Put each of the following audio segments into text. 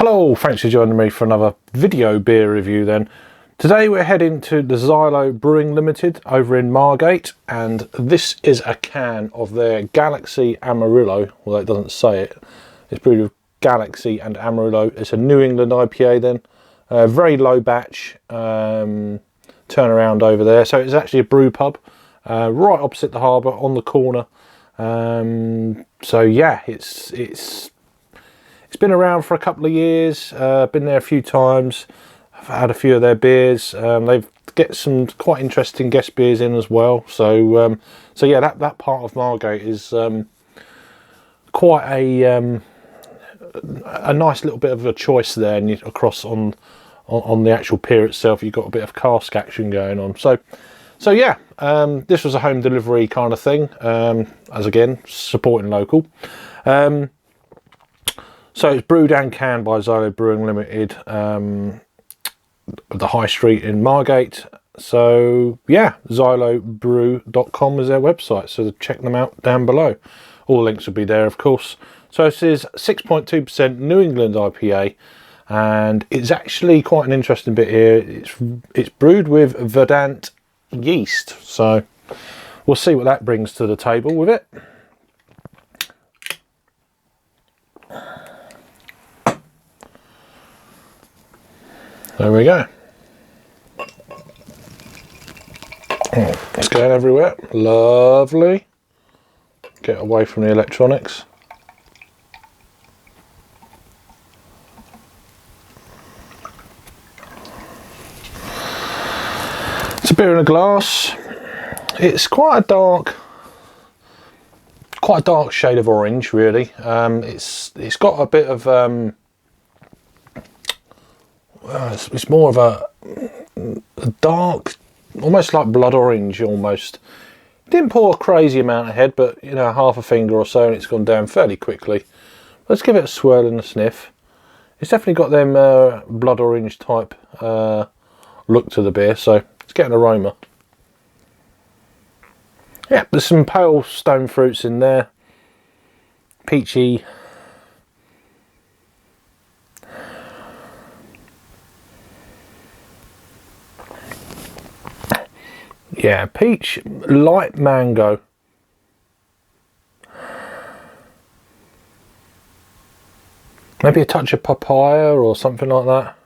Hello, thanks for joining me for another video beer review then. Today we're heading to the Xylo Brewing Ltd over in Margate, and this is a can of their Galaxy Amarillo, although it doesn't say it. It's brewed with Galaxy and Amarillo. It's a New England IPA then. Very low batch turnaround over there. So it's actually a brew pub right opposite the harbour on the corner. So yeah, it's been around for a couple of years. Been there a few times. I've had a few of their beers. They've get some quite interesting guest beers in as well. So so yeah, that part of Margate is quite a nice little bit of a choice there. And across on the actual pier itself, you've got a bit of cask action going on. So yeah, this was a home delivery kind of thing. As again, supporting local. So it's brewed and canned by Xylo Brewing Ltd, the High Street in Margate. So yeah, xylobrew.com is their website, so check them out down below. All the links will be there, of course. So this is 6.2% New England IPA, and it's actually quite an interesting bit here. It's brewed with Verdant yeast, so we'll see what that brings to the table with it. There we go. It's going everywhere. Lovely. Get away from the electronics. It's a beer in a glass. It's quite a dark shade of orange, really. It's got a bit of it's more of a dark, almost like blood orange almost. Didn't pour a crazy amount ahead, but you know, half a finger or so and it's gone down fairly quickly. Let's give it a swirl and a sniff. It's definitely got them blood orange type look to the beer, so let's get an aroma. Yeah, there's some pale stone fruits in there. Peachy. Yeah, peach, light mango. Maybe a touch of papaya or something like that.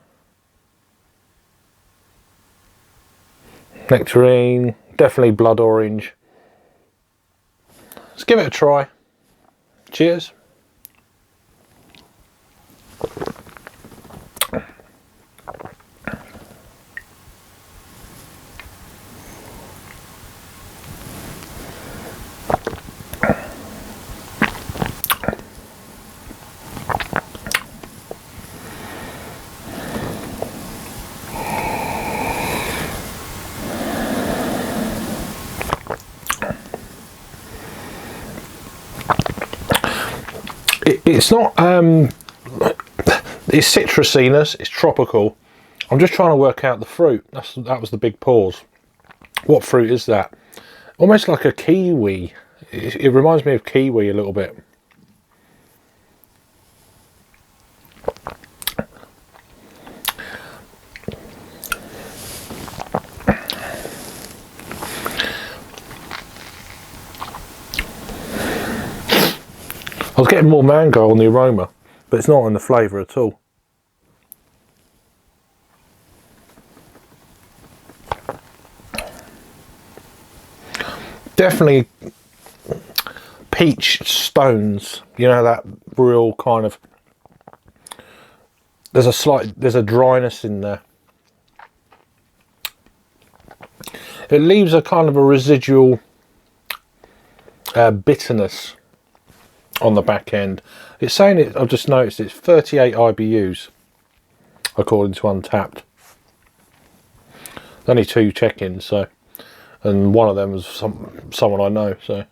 Nectarine, definitely blood orange. Let's give it a try. Cheers. It's not, it's citrusiness, it's tropical. I'm just trying to work out the fruit. That was the big pause. What fruit is that? Almost like a kiwi. It reminds me of kiwi a little bit. I was getting more mango on the aroma, but it's not on the flavour at all. Definitely peach stones, you know, that real kind of, there's a dryness in there. It leaves a kind of a residual bitterness on the back end. It's saying it, I've just noticed it's 38 IBUs according to Untapped. Only 2 check-ins, so, and one of them was someone I know, so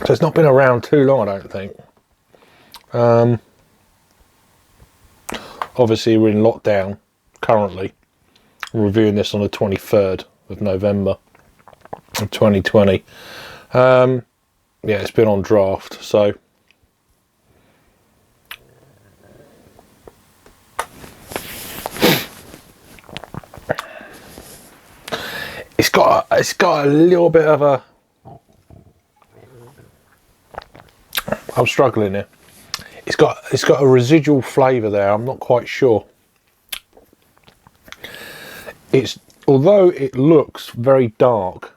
it's not been around too long, I don't think. Obviously we're in lockdown currently. I'm reviewing this on the 23rd of November 2020. Yeah, it's been on draft, so It's got a little bit of a, I'm struggling here. It's got a residual flavour there. I'm not quite sure. Although it looks very dark,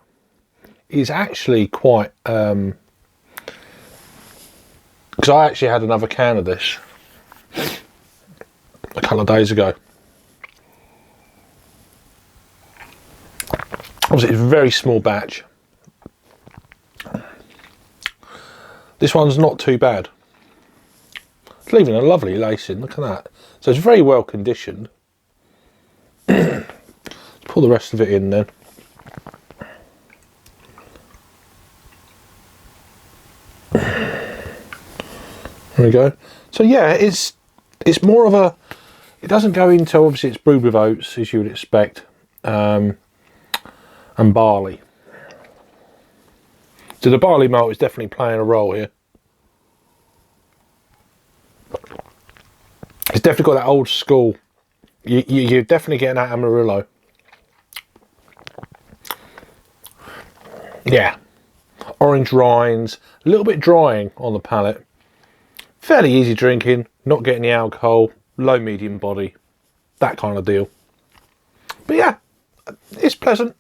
it's actually quite. Because I actually had another can of this a couple of days ago. Obviously, it's a very small batch. This one's not too bad. It's leaving a lovely lacing. Look at that. So it's very well conditioned. Let's pour the rest of it in then. There we go. So yeah, it's more of a. It doesn't go into, obviously it's brewed with oats as you would expect, and barley. So the barley malt is definitely playing a role here. It's definitely got that old school. You're definitely getting that Amarillo. Yeah, orange rinds, a little bit drying on the palate. Fairly easy drinking, not getting the alcohol, low medium body, that kind of deal. But yeah, it's pleasant.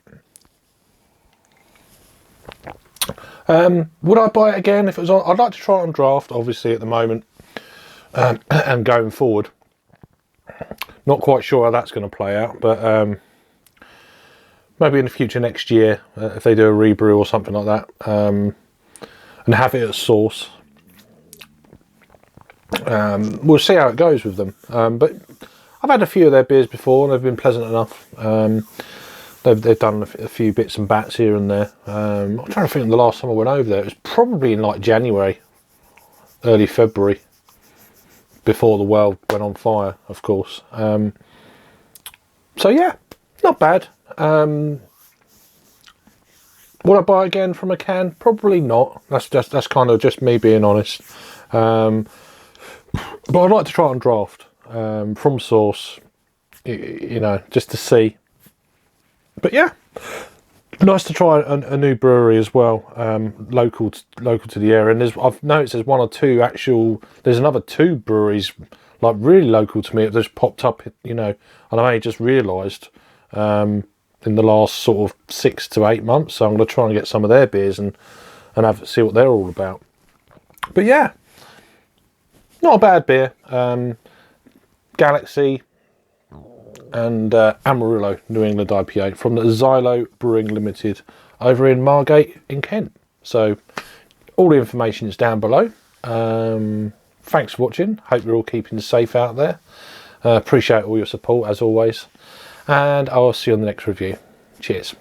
Would I buy it again if it was on? I'd like to try it on draft, obviously at the moment, and going forward. Not quite sure how that's going to play out, but maybe in the future next year, if they do a rebrew or something like that, and have it at source. We'll see how it goes with them. But I've had a few of their beers before and they've been pleasant enough. They've done a few bits and bats here and there. I'm trying to think of the last time I went over there. It was probably in like January, early February, before the world went on fire, of course. So yeah, not bad. Would I buy it again from a can? Probably not. That's kind of just me being honest. But I'd like to try it on draft, from source, you know, just to see. But yeah, nice to try a new brewery as well, local to the area. And I've noticed there's one or two there's another two breweries like really local to me that just popped up, you know, and I only just realised in the last sort of 6 to 8 months. So I'm going to try and get some of their beers and see what they're all about. But yeah, not a bad beer. Galaxy and Amarillo New England IPA from the Xylo Brewing Ltd over in Margate in Kent. So all the information is down below. Thanks for watching. Hope you're all keeping safe out there. Appreciate all your support as always. And I'll see you on the next review. Cheers.